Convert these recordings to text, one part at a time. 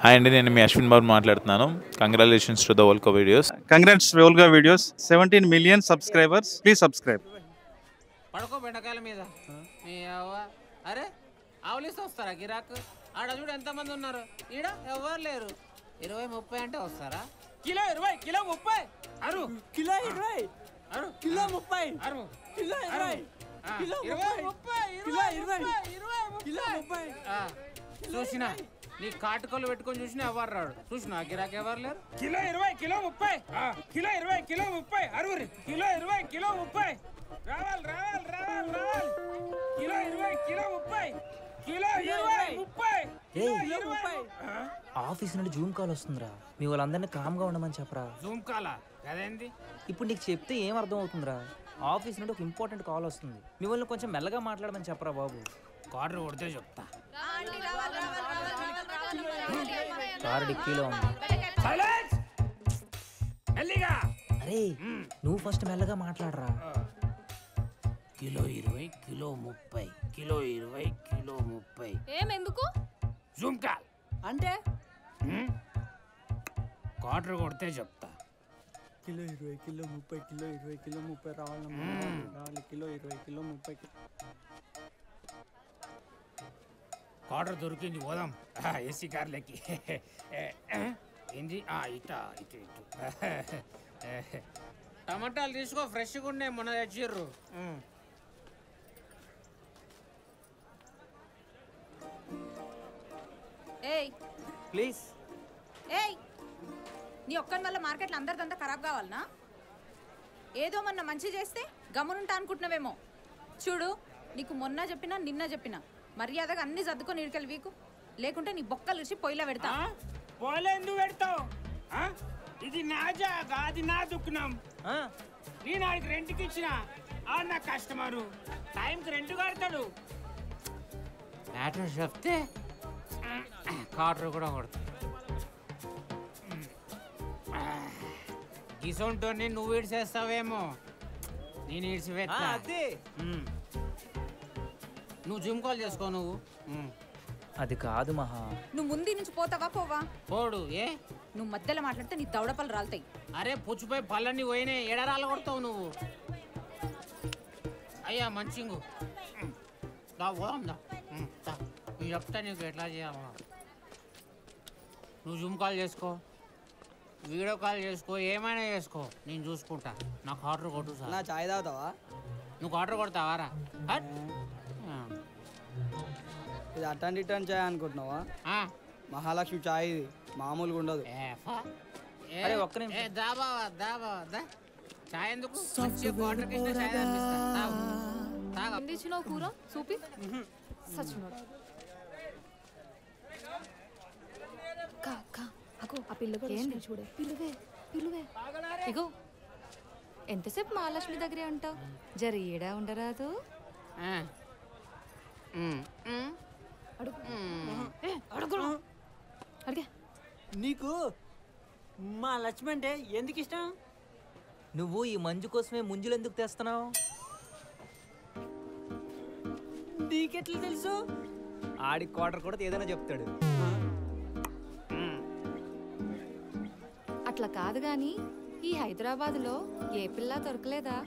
Hi అండి, నేను మీ అశ్విన్ బాబు మాట్లాడుతున్నాను. Congratulations to the Volga videos. Congrats Volga videos. 17 million subscribers. Please subscribe. పడుకో బెండకాయల మీద మీ అవ్వ. అరే ఆవులిస్తే వస్తారా గిరాకు? ఆడ చూడు ఎంతమంది ఉన్నారు. ఈడ ఎవరు లేరు. 20-30 అంటే వస్తారా? కిలో 20, కిలో 30, అరు కిలో 20, అరు కిలో 30, అరు కిలో 20, కిలో 20-30, కిలో 30. చూసినా నీ కాటుకలు పెట్టుకొని చూసినా ఎవరు రాడు. చూసినా గిరాకు ఎవరు లేరు. కిలో 20, కిలో 30, కిలో 20, కిలో 30, అరువురి కిలో 20, కిలో 30, రావాలి రావాలి రావాలి రావాలి. Kilo 20, kilo 30, kilo 20, 30, kilo 20. Office నుండి జూమ్ కాల్ వస్తుందిరా. మీ వాళ్ళందరినీ కామ్గా ఉండమని చెప్పరా. జూమ్ కాలా అదేంది? ఇప్పుడు నీకు చెప్తే ఏం అర్థం అవుతుందిరా? ఆఫీస్ నుండి ఒక ఇంపార్టెంట్ కాల్ వస్తుంది. మీ వాళ్ళని కొంచెం మెల్లగా మాట్లాడమని చెప్పరా బాబు. కార్డు కొడితే చెప్తా. కారు డిక్కీలో ఉంది. సైలెన్స్. మెల్లిగా. అరే నువ్వు ఫస్ట్ మెల్లగా మాట్లాడరా. Kilo 20, kilo 30, kilo 20, kilo 30. ఏమెందుకు? జూమ్ కాల్ అంటే కార్డు కొడితే చెప్తా. కిలో 20, కిలో 30, కిలో 20, కిలో 30 రావాలి. Kilo 20, kilo 30. కార్డర్ దొరికింది, పోదాం ఏసీ కార్లకి. ఏంది ఇటు ఇటు ఇటు. టమాటాలు తీసుకో, ఫ్రెష్గా ఉన్నాయి, మొన్న తెచ్చిర్రు. ఏయ్ ప్లీజ్. ఏయ్, నీ ఒక్కని వల్ల మార్కెట్లో అందరిదంతా ఖరాబ్ కావాలనా? ఏదో మొన్న మంచి చేస్తే గమనుంటా అనుకుంటున్నావేమో. చూడు, నీకు మొన్న చెప్పినా నిన్న చెప్పినా మర్యాదగా అన్ని సర్దుకొని ఇడికెళ్ళి వీకు, లేకుంటే నీ బొక్కలు ఇచ్చి పొయ్యిలో పెడతా. పోలే ఎందుకు పెడతావు? ఇది నా జాగా, అది నా దుఃఖం. నేను ఆడికి రెంట్కి ఇచ్చిన నా కస్టమరు టైంకి రెంట్ కడతాడు. మ్యాటర్ చెప్తే కార్డర్ కూడా కొడతా. గిసొంటోని నువ్వు ఇడిసేస్తావేమో, నేను ఇడిచిపెట్టా. నువ్వు జూమ్ కాల్ చేసుకో. నువ్వు అది కాదు మహా. నువ్వు ముందు నుంచి పోతావా పోవా? పోడు. ఏ నువ్వు మధ్యలో మాట్లాడితే నీ దవడపలు రాలుతాయి. అరే పుచ్చిపోయి పళ్ళన్నీ పోయినాయి, ఎడరాలు కొడతావు నువ్వు. అయ్యా మంచింగు దా పోదాం దా. నేను చెప్తా నీకు ఎట్లా చేయాలో. నువ్వు జూమ్ కాల్ చేసుకో, వీడియో కాల్ చేసుకో, ఏమైనా చేసుకో, నేను చూసుకుంటా. నాకు ఆర్డర్ కొట్టు సార్. నా చాయ్ తాగుతావా? నువ్వు ఆర్డర్ కొడతావారా? ఇది అటెండ్ రిటర్న్ చాయ్ అనుకుంటున్నావా? మహాలక్ష్మి చాయ్ ఇది మామూలుగా ఉండదు. అరే ఒక్క నిమిషం. దా బావా, దా బావా, దా. చాయ్ ఎందుకు? ఆర్డర్ చేసిన చాయ్ అనిపిస్తా. తాగు. తెచ్చినావు కూర సూపి సచ్చినోడు. ఆ పిల్ల కూడా చూడే. పిలువే ఇగో, ఎంతసేపు మహాలక్ష్మి దగ్గరే ఉంటావు? జర ఏడా ఉండరాదు. అడిగా నీకు మా లక్ష్మి అంటే ఎందుకు ఇష్టం? నువ్వు ఈ మంజు కోసమే ముంజులు ఎందుకు తెస్తున్నావు? నీకెట్లా తెలుసు? ఆడి క్వార్టర్ కూడా ఏదైనా చెప్తాడు. అట్లా కాదు గాని ఈ హైదరాబాద్లో ఏ పిల్ల దొరకలేదా?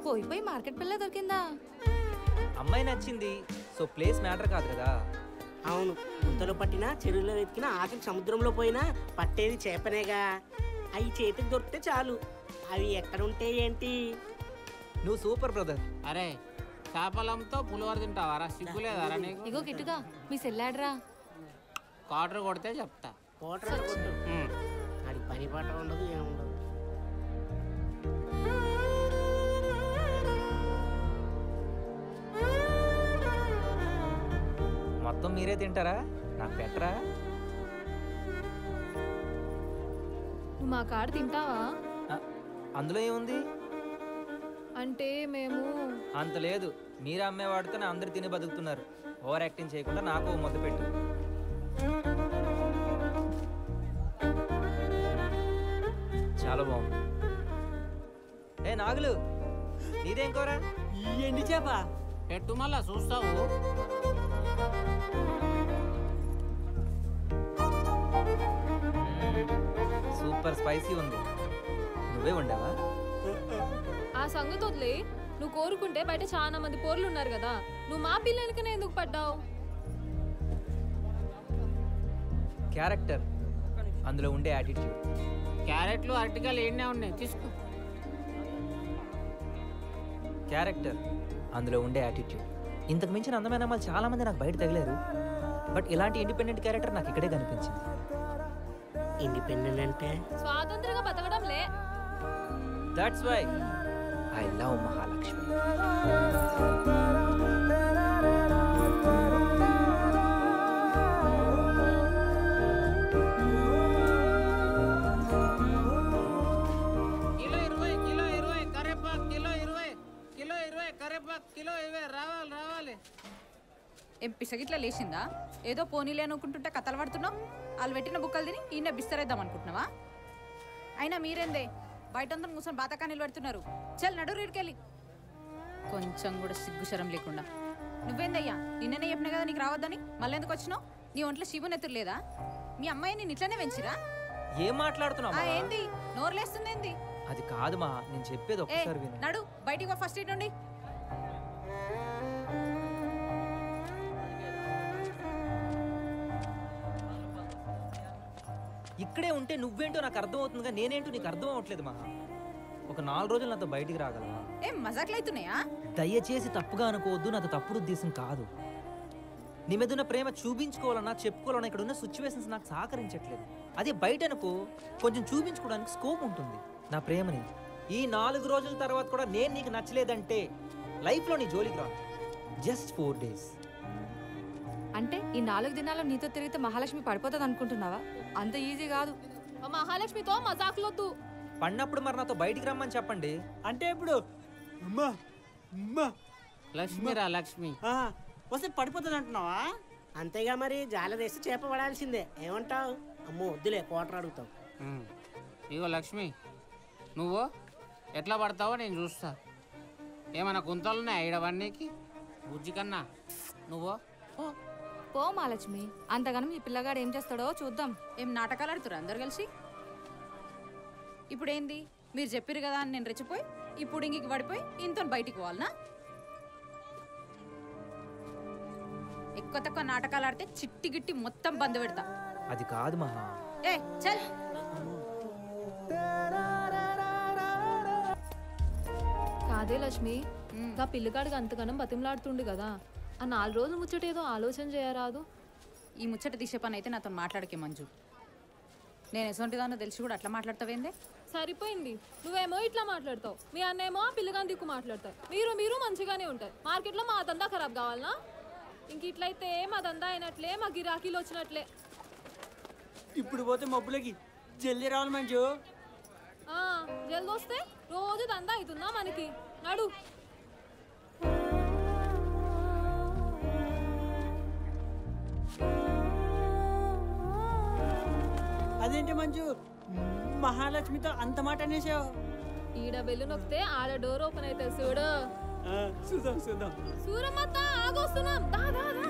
పోయి మార్కెట్ పిల్ల దొరికిందా? అమ్మాయి నచ్చింది, సో ప్లేస్ మ్యాటర్ కాదు కదా. అవును, గుంతలో పట్టినా, చెరువులో వెతికినా, ఆఖరి సముద్రంలో పోయినా పట్టేది చేపనేగా. అవి చేతికి దొరికితే చాలు. అవి ఎక్కడ ఉంటే ఏంటి? నువ్వు సూపర్ బ్రదర్. అరే చేపలంతో పులిహోర తింటావారా? సిగ్గులేదారా నీకు? ఇగో గిట్టుగా మీ సెల్లాడరా. కార్డర్ కొడితే చెప్తా. కోటర్ కొట్టు. అది పని పాట ఉండదు, ఏముండదు. మొత్తం మీరే తింటారా? నాకు పెట్టరా? నువ్వు మా కాడ తింటావా? అందులో ఏముంది? అంటే మేము అంత లేదు. మీరు అమ్మేవాడితోనే అందరు తిని బతుకుతున్నారు. ఓవర్ యాక్టింగ్ చేయకుండా నాకు ముద్ద పెట్టు. చాలా బాగుంది. ఏ నాగులు, నీదేం కూర? ఎండి చేప. పెట్టు మళ్ళా చూస్తావు. సూపర్ స్పైసీ ఉంది. నువ్వే వండావా? ఆ సంగతి వదిలే, నువ్వు కోరుకుంటే బయట చాలా మంది పోర్లు ఉన్నారు కదా, నువ్వు మా పిల్లలకనే ఎందుకు పడ్డావు? క్యారెక్టర్, అందులో ఉండే యాటిట్యూడ్. క్యారెట్లు అరటికాయలు ఏడినే ఉన్నాయి, తీసుకో. క్యారెక్టర్, అందులో ఉండే యాటిట్యూడ్. ఇంతకు మించిన అందమైన అమ్మాయిలు చాలా మంది నాకు బయట తగిలారు, బట్ ఇలాంటి ఇండిపెండెంట్ క్యారెక్టర్ నాకు ఇక్కడే కనిపించింది. ఇండిపెండెంట్ అంటే స్వాతంత్రంగా బతకడంలే. That's why I love Mahalakshmi. Kilo 20, kilo 20 కరేపాకు, కిలో 20, కిలో 20 కరేపాకు, కిలో 20 రావాలి. ఏం పిసగిట్లా లేచిందా? ఏదో పోనీలే అనుకుంటుంటే కథలు పడుతున్నావు. వాళ్ళు పెట్టిన బుక్కలు తిని ఈయన బిస్తరేద్దాం అనుకుంటున్నావా? అయినా మీరేందే బయట అంతా కూర్చొని బాతకానీలు పెడుతున్నారు. చల్ నడు రీడికెళ్ళి. కొంచెం కూడా సిగ్గుశరం లేకుండా. నువ్వేందయ్యా, నిన్ననే చెప్పినా కదా నీకు రావద్దని, మళ్ళీ ఎందుకు వచ్చినావు? నీ ఒంట్లో శివునెత్తురు లేదా? మీ అమ్మాయి నేను ఇట్లనే పెంచిరా? ఏం మాట్లాడుతున్నావు? ఏంది నోరులేస్తుంది? ఏంది అది కాదు మా, నేను చెప్పేది ఒక్కసారి విను. నడు బయటికి ఫస్ట్ ఇటు నుండి. ఇక్కడే ఉంటే నువ్వేంటో నాకు అర్థం అవుతుందిగా, నేనేంటో నీకు అర్థం అవ్వట్లేదు మా. ఒక 4 రోజులు నాతో బయటికి రాగలవా? ఏం మజాక్లు అవుతున్నాయా? దయచేసి తప్పుగా అనుకోవద్దు, నాతో తప్పుడు ఉద్దేశం కాదు. నీ మీద ఉన్న ప్రేమ చూపించుకోవాలన్నా చెప్పుకోవాలన్నా ఇక్కడ ఉన్న సిచ్యువేషన్స్ నాకు సహకరించట్లేదు. అదే బయట అనుకో కొంచెం చూపించుకోవడానికి స్కోప్ ఉంటుంది నా ప్రేమని. ఈ 4 రోజుల తర్వాత కూడా నేను నీకు నచ్చలేదంటే లైఫ్లో నీ జోలికి రాను. Just 4 days. అంటే ఈ 4 దినాల్లో నీతో తిరిగితే మహాలక్ష్మి పడిపోతుంది అనుకుంటున్నావా? అంత ఈజీ కాదు. మహాలక్ష్మితో మజాకులొద్దు. పడినప్పుడు మరి నాతో బయటికి రమ్మని చెప్పండి. అంటే ఇప్పుడు లక్ష్మిరా లక్ష్మి వస్తే పడిపోతుంది అంటున్నావా? అంతేగా మరి, జాల వేసి చేప పడాల్సిందే. ఏమంటావు? అమ్మో వద్దులే, కోటర్ అడుగుతావు. ఇగో లక్ష్మి, నువ్వు ఎట్లా పడతావో నేను చూస్తా. ఏమన్నా గుంతలున్నాయి ఈడవన్నీకి? బుజ్జి కన్నా నువ్వు పో మహాలక్ష్మి. అంతగానం ఈ పిల్లగాడు ఏం చేస్తాడో చూద్దాం. ఏం నాటకాలు ఆడుతురా అందరు కలిసి? ఇప్పుడు ఏంది, మీరు చెప్పారు కదా అని నేను రెచ్చిపోయి ఇప్పుడు ఇంటికి పడిపోయి ఇంతో బయటికి పోవాలనా? ఎక్కువ తక్కువ నాటకాలు ఆడితే చిట్టి గిట్టి మొత్తం బంద్ పెడతా. అది కాదు మహా. ఏ చల్. కాదే లక్ష్మి, ఆ పిల్లగాడికి అంతగానం బతిమలాడుతుండు కదా, ఆ 4 రోజులు ముచ్చటేదో ఆలోచన చేయరాదు? ఈ ముచ్చట తీసే పని అయితే నాతో మాట్లాడకే మంజు. నేను ఎసొంటిదానో తెలిసి కూడా అట్లా మాట్లాడతావేందే? సరిపోయింది. నువ్వేమో ఇట్లా మాట్లాడతావు, మీ అన్నేమో ఆ పిల్లగాని దిక్కు మాట్లాడతావు. మీరు మంచిగానే ఉంటారు. మార్కెట్లో మా దందా ఖరాబ్ కావాలనా? ఇంక ఇట్లయితే మా దందా అయినట్లే, మా గిరాకీలు వచ్చినట్లే. ఇప్పుడు పోతే మబ్బులకి జల్దీ రావాలి మంజు. జల్ది వస్తే రోజు దందా అవుతుందా మనకి? నడు. అదేంటి మంజు, మహాలక్ష్మితో అంత మాట అనేసావు? ఈడ బెల్లు నొక్కితే ఆడ డోర్ ఓపెన్ అవుతుంది చూడు. చూద్దాం. సూరమ్మత్త ఆగొస్తున్నాం. దా దా దా.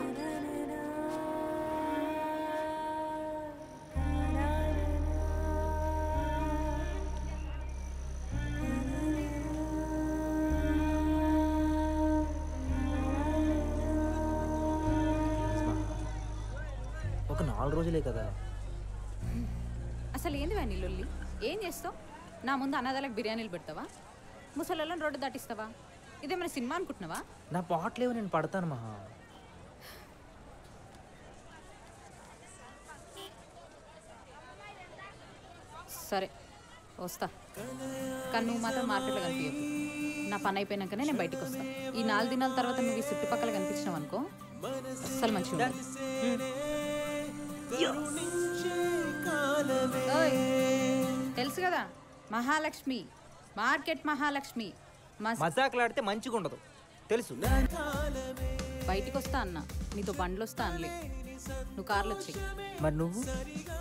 ఒక 4 రోజులే కదా. అసలు ఏంది వాని లొల్లి? ఏం చేస్తావు? నా ముందు అనాథాలకు బిర్యానీలు పెడతావా? ముసలోళ్ళని రోడ్డు దాటిస్తావా? ఇదేమైనా సినిమా అనుకుంటున్నావా? నా పాటలేవు, నేను పడతాను మహా. సరే వస్తా, కానీ నువ్వు మాత్రం మార్కెట్లో కనిపించదు. నా పని అయిపోయినాకనే నేను బయటకు వస్తా. ఈ 4 దినాల తర్వాత నువ్వు ఈ చుట్టుపక్కల కనిపించినావు అనుకో, అస్సలు మంచిగా ఉండదు. తెలుసు కదా, మహాలక్ష్మి, మార్కెట్ మహాలక్ష్మి. మజాకులాడితే మంచిగా ఉండదు తెలుసు. బయటికి వస్తా అన్న, నీతో బండ్లు వస్తా అనలే. నువ్వు కార్లు వచ్చాయి. మరి నువ్వు?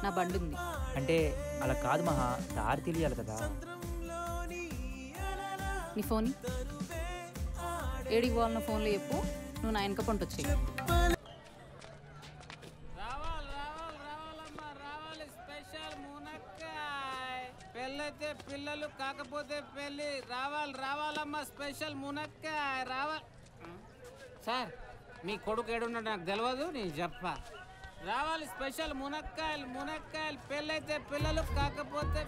నా బండి ఉంది. అంటే అలా కాదు మహా, దారి తెలియాలి కదా. నీ ఫోన్ ఏడికి పోవాలన్న ఫోన్లో చెప్పు, నువ్వు నా వెనక పంట వచ్చాయి. రావాలి స్పెషల్ మునక్కాయ్. పెళ్ళైతే పిల్లలు కాకపోతే పెళ్ళి రావాలమ్మా స్పెషల్ మునక్కాయ రావాలి. సార్ మీ కొడుకు ఏడున్నాడు నాకు తెలియదు, నేను చెప్పా. రావాలి స్పెషల్ మునక్కాయలు పెళ్ళైతే పిల్లలు కాకపోతే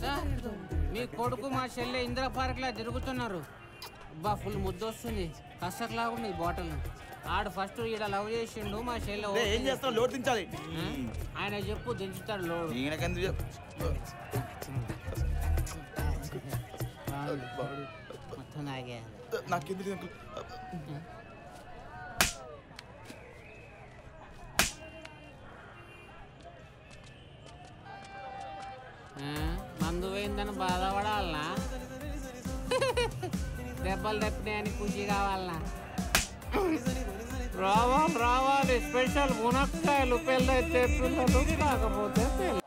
సార్ మీ కొడుకు మా చెల్లె ఇందిరా పార్క్లా తిరుగుతున్నారు. బా ఫుల్ ముద్దు వస్తుంది, కష్టట్లాగా ఉంది బాటిల్. ఆడు ఫస్ట్ ఈడ లవ్ చేసిండు, మా చెల్లె ఏం చేస్తావు? లోడ్ దించాలి. ఆయన చెప్పు దించుతాడు లోడు. మొత్తం నాకెందుకు మందు పోయిందని బాధపడాలనా? దెబ్బలు తప్పినాయని ఖుషి కావాలనా? రావాలి స్పెషల్ మునక్కాయలు పెళ్ళైతే పిల్లలు కాకపోతే పెళ్ళి.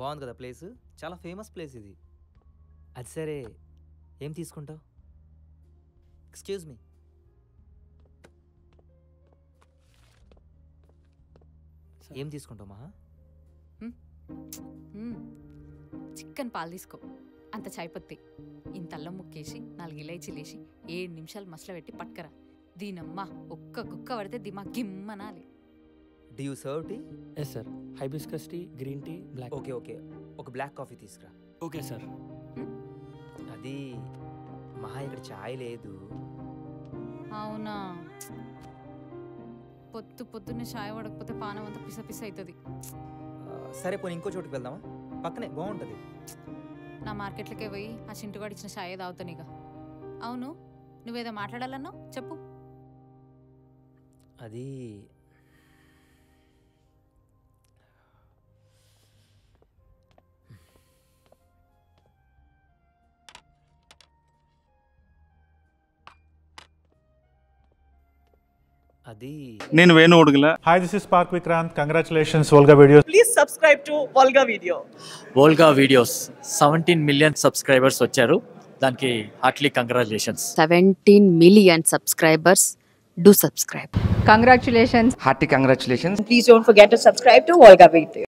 బాగుంది కదా ప్లేస్, చాలా ఫేమస్ ప్లేస్ ఇది. అది సరే, ఏం తీసుకుంటావు? Excuse me. ఏం తీసుకుంటావు మహా? చికెన్ పాలు తీసుకో, అంత చాయ్పత్తి, ఇంత అల్లం ముక్కేసి 4 ఇలైచీలు వేసి 7 నిమిషాలు మసల పెట్టి పట్టుకరా. దీనమ్మా ఒక్క గుక్క పడితే దిమా గిమ్మనాలి. Do you serve tea? Yes sir. Hibiscus tea, green tea, black. Okay ఒక బ్లాక్ కాఫీ తీసుకురా. Okay sir. అది మహా ఇక్కడ చాయ్ లేదు. అవునా? పొద్దున్నే చాయ్ పడకపోతే పానం అంతా పిస అవుతుంది. సరే పోనీ ఇంకో చోటుకి వెళ్దామా? పక్కనే బాగుంటుంది. నా మార్కెట్లకే పోయి ఆ చింటుగాడు ఇచ్చిన చాయే తాగుతాను ఇక. అవును, నువ్వేదో మాట్లాడాలన్నావు, చెప్పు. అది నేను Venu Udugula. Hi, this is Park Vikrant. Congratulations, Volga Videos. Please subscribe to Volga Video. Volga Videos 17 million subscribers వచ్చారు. దానికి Hartley congratulations. 17 million subscribers. Do subscribe. Congratulations. Hearty congratulations. Please don't forget to subscribe to Volga Video.